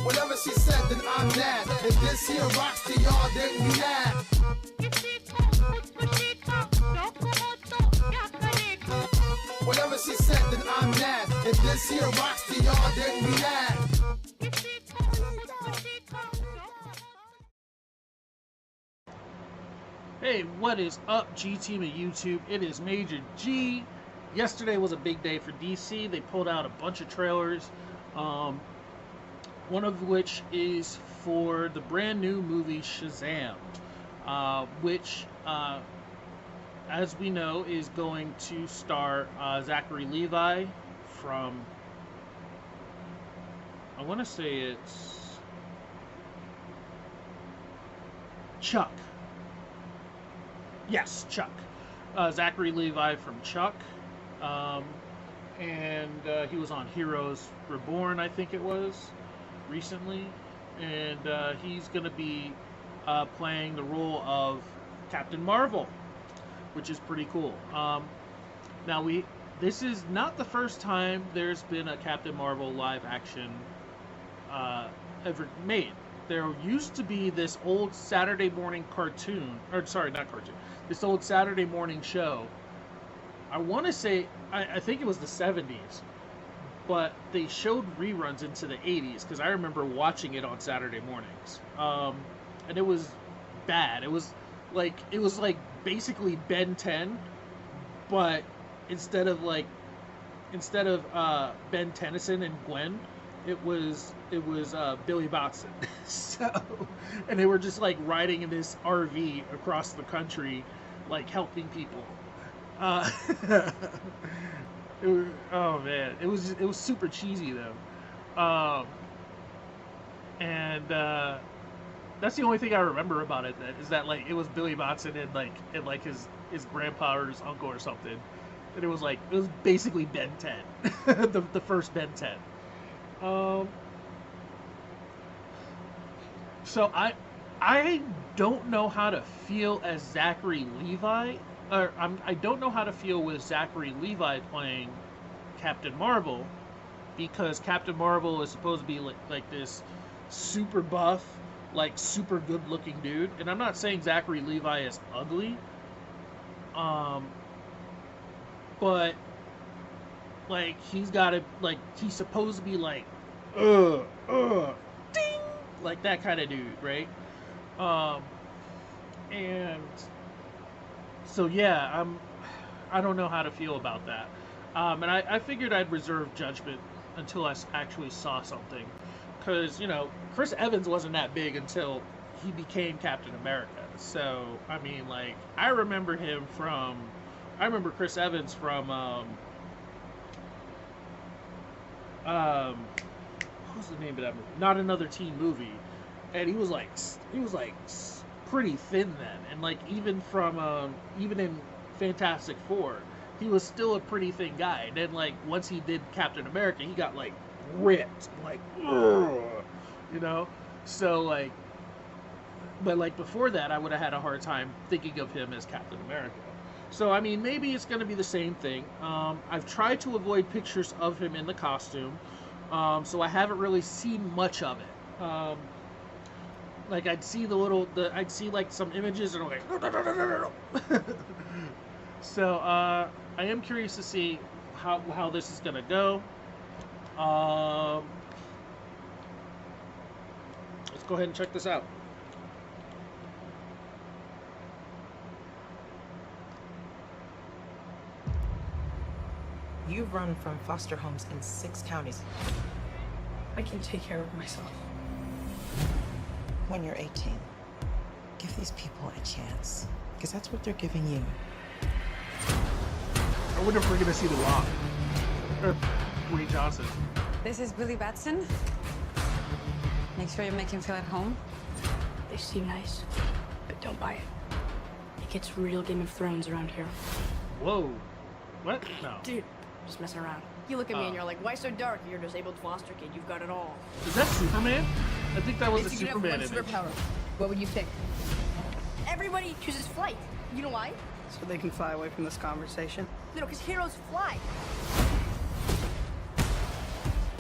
Whatever she said, then I'm that. If this here rocks to y'all, then you that. Whatever she said, then I'm that. If this here rocks to y'all, then you that. Hey, what is up, G Team of YouTube? It is Major G. Yesterday was a big day for DC. They pulled out a bunch of trailers. One of which is for the brand new movie Shazam, which, as we know, is going to star Zachary Levi from, I want to say it's Chuck. Yes, Chuck. Zachary Levi from Chuck. And he was on Heroes Reborn, I think it was, recently. And he's going to be playing the role of Captain Marvel, which is pretty cool. Now, this is not the first time there's been a Captain Marvel live action ever made. There used to be this old Saturday morning cartoon, or sorry, not cartoon, this old Saturday morning show. I want to say, I think it was the 70s, but they showed reruns into the 80s, because I remember watching it on Saturday mornings. And it was bad. It was like basically Ben 10, but instead of Ben Tennyson and Gwen, it was Billy Batson. So, and they were just like riding in this RV across the country, like helping people. Oh man, it was super cheesy though. And that's the only thing I remember about it. Is that like it was Billy Batson and like his grandpa or his uncle or something, and it was basically Ben 10, the first Ben 10. So I don't know how to feel as Zachary Levi, or I don't know how to feel with Zachary Levi playing Captain Marvel, because Captain Marvel is supposed to be like this super buff, like super good looking dude, and I'm not saying Zachary Levi is ugly, but like he's supposed to be like ding, like that kind of dude, right? And so yeah, I don't know how to feel about that. And I figured I'd reserve judgment until I actually saw something, because Chris Evans wasn't that big until he became Captain America. So I mean, like, I remember Chris Evans from what was the name of that movie? Not Another Teen Movie, and he was like pretty thin then, and like even in Fantastic Four, he was still a pretty thin guy. And then like once he did Captain America, he got like ripped, like So like, but like before that, I would have had a hard time thinking of him as Captain America. So I mean, maybe it's going to be the same thing. I've tried to avoid pictures of him in the costume, so I haven't really seen much of it. Like I'd see I'd see like some images, and I'm like, so I am curious to see how this is going to go. Let's go ahead and check this out. You've run from foster homes in 6 counties. I can take care of myself. When you're 18, give these people a chance, because that's what they're giving you. I wonder if we're gonna see The Rock or Dwayne Johnson. This is Billy Batson. Make sure you make him feel at home. They seem nice, but don't buy it. It gets real Game of Thrones around here. Whoa. What? No. Dude, just messing around. You look at me and you're like, why so dark? You're a disabled foster kid. You've got it all. Is that Superman? I think that was a If you could Superman have image. one superpower, what would you pick? Everybody chooses flight. You know why? So they can fly away from this conversation. No, because heroes fly.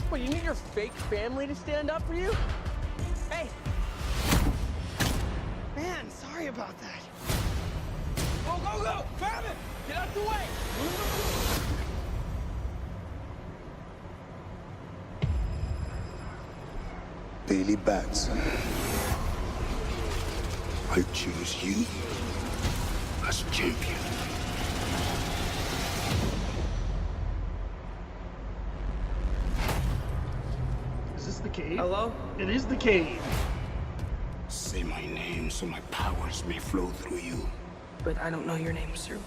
What, you need your fake family to stand up for you? Hey! Man, sorry about that. Go, go, go! Grab it! Get out the way! Billy Batson, I choose you as champion. Is this the cave? Hello? It is the cave. Say my name so my powers may flow through you. But I don't know your name, sir.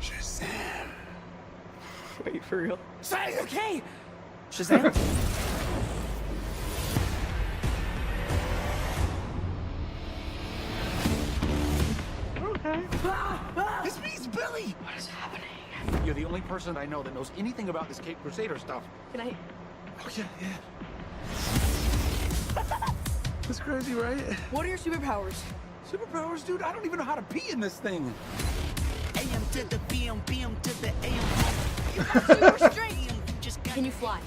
Shazam. Wait, for real? Say, okay! Shazam? Okay. This means Billy! What is happening? You're the only person I know that knows anything about this Cape Crusader stuff. Can I? Oh, yeah. That's crazy, right? What are your superpowers? Superpowers, dude? I don't even know how to pee in this thing. AM to the PM, PM to the AM. Super strength. Can you fly?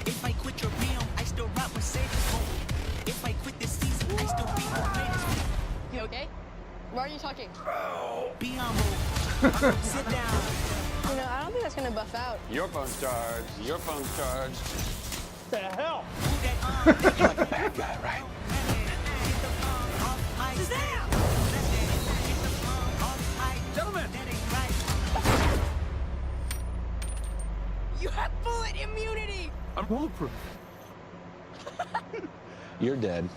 If I quit your PM, I still rock Mercedes. If I quit this season, I still be the greatest. You okay? Why are you talking? Be humble. Sit down. You know, I don't think that's gonna buff out. Your phone's charged. Your phone's charged. The hell? You're like a bad guy, right? Gentlemen! You have bullet immunity. I'm bulletproof. You're dead.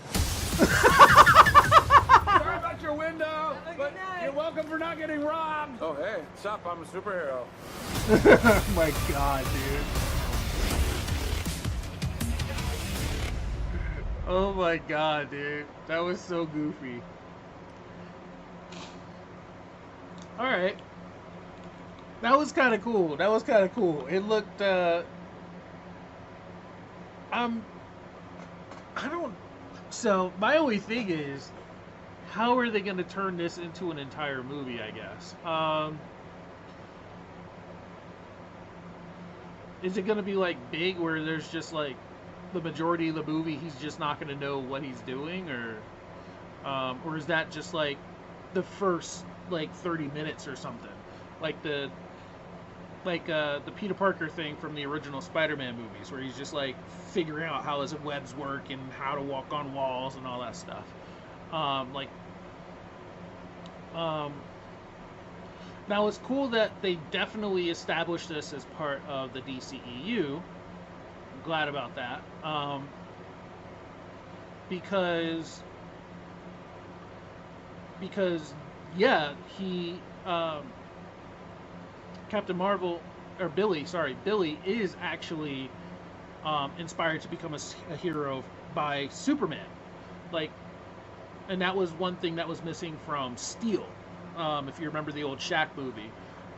Sorry about your window, but you're welcome for not getting robbed. Oh, hey, what's up? I'm a superhero. Oh my god, dude. Oh my god, dude. That was so goofy. Alright. That was kind of cool. That was kind of cool. It looked, I don't... So, my only thing is, how are they going to turn this into an entire movie, I guess? Is it going to be, like, big, where there's just, like, the majority of the movie he's just not going to know what he's doing, or is that just, like, the first, like, 30 minutes or something? Like the Peter Parker thing from the original Spider-Man movies, where he's just like figuring out how his webs work and how to walk on walls and all that stuff. Now it's cool that they definitely established this as part of the DCEU. I'm glad about that. Because yeah, he Captain Marvel, or Billy is actually inspired to become a hero by Superman. Like, and that was one thing that was missing from Steel. If you remember the old Shaq movie,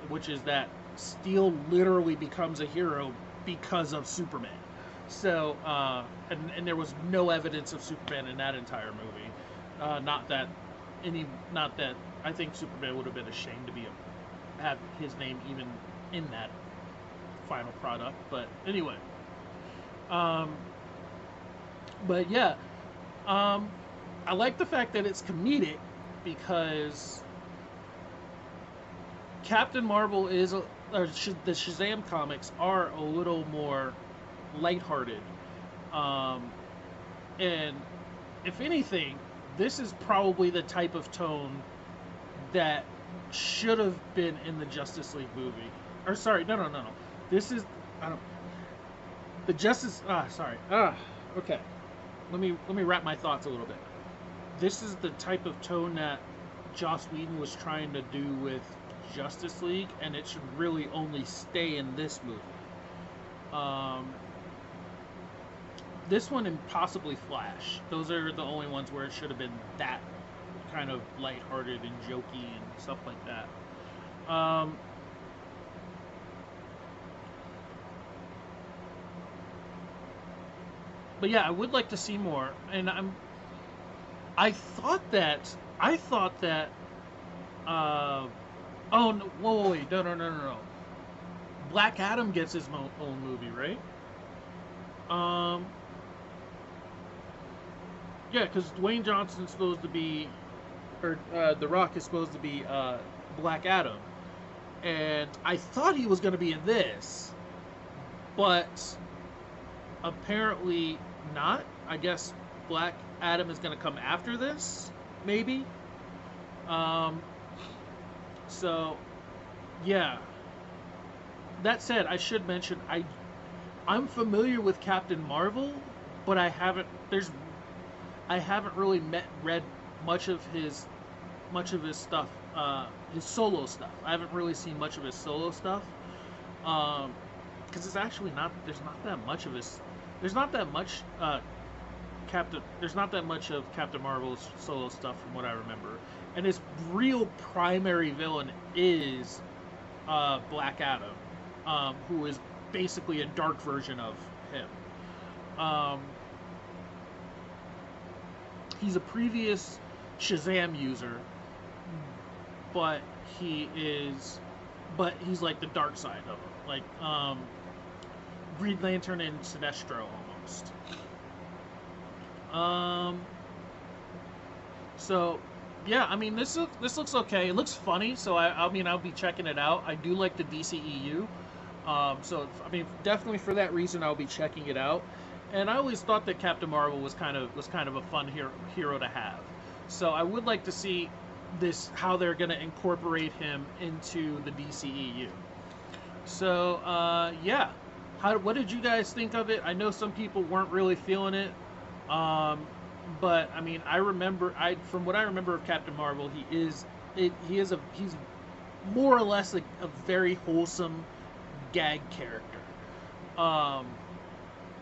which is that Steel literally becomes a hero because of Superman. So, and there was no evidence of Superman in that entire movie. Not that I think Superman would have been ashamed to have his name even in that final product. But anyway, but yeah, I like the fact that it's comedic, because Captain Marvel is, the Shazam comics are a little more lighthearted, and if anything, this is probably the type of tone that should have been in the Justice League movie. Or sorry, no. This is, the Justice. Okay. Let me wrap my thoughts a little bit. This is the type of tone that Joss Whedon was trying to do with Justice League, and it should really only stay in this movie. This one and possibly Flash. Those are the only ones where it should have been that kind of lighthearted and jokey and stuff like that. But yeah, I would like to see more, and I thought that Oh, no, whoa, wait, no. Black Adam gets his own movie, right? Yeah, because Dwayne Johnson's supposed to be, or The Rock is supposed to be Black Adam, and I thought he was going to be in this, but apparently not. I guess Black Adam is going to come after this, maybe. So, yeah. That said, I should mention I'm familiar with Captain Marvel, but I haven't really read much of his stuff, his solo stuff. I haven't really seen much of his solo stuff, because it's actually there's not that much of Captain Marvel's solo stuff from what I remember. And his real primary villain is Black Adam, who is basically a dark version of him. He's a previous Shazam user, but he's like the dark side of him, like Green Lantern and Sinestro almost. So yeah, I mean this looks okay. It looks funny, so I mean I'll be checking it out. I do like the DCEU. So I mean definitely for that reason I'll be checking it out. And I always thought that Captain Marvel was kind of a fun hero to have. So I would like to see how they're going to incorporate him into the DCEU. So yeah, what did you guys think of it? I know some people weren't really feeling it, but I mean from what I remember of Captain Marvel, he's more or less a very wholesome gag character.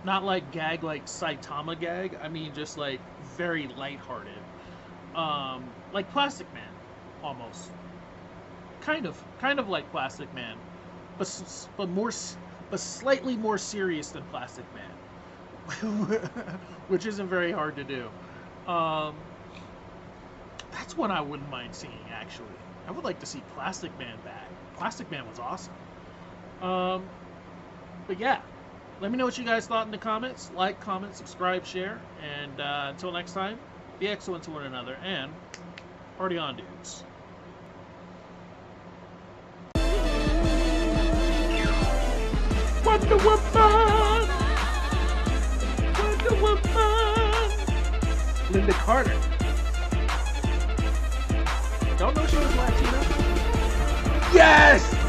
Not like gag like Saitama gag. I mean just like very lighthearted. Like Plastic Man, almost. Kind of like Plastic Man, but slightly more serious than Plastic Man, which isn't very hard to do. That's one I wouldn't mind seeing. Actually, I would like to see Plastic Man back. Plastic Man was awesome. But yeah. Let me know what you guys thought in the comments. Like, comment, subscribe, share. And until next time, be excellent to one another. And party on, dudes. Wonder Woman! Wonder Woman! Linda Carter. Don't know she was Latina? Yes!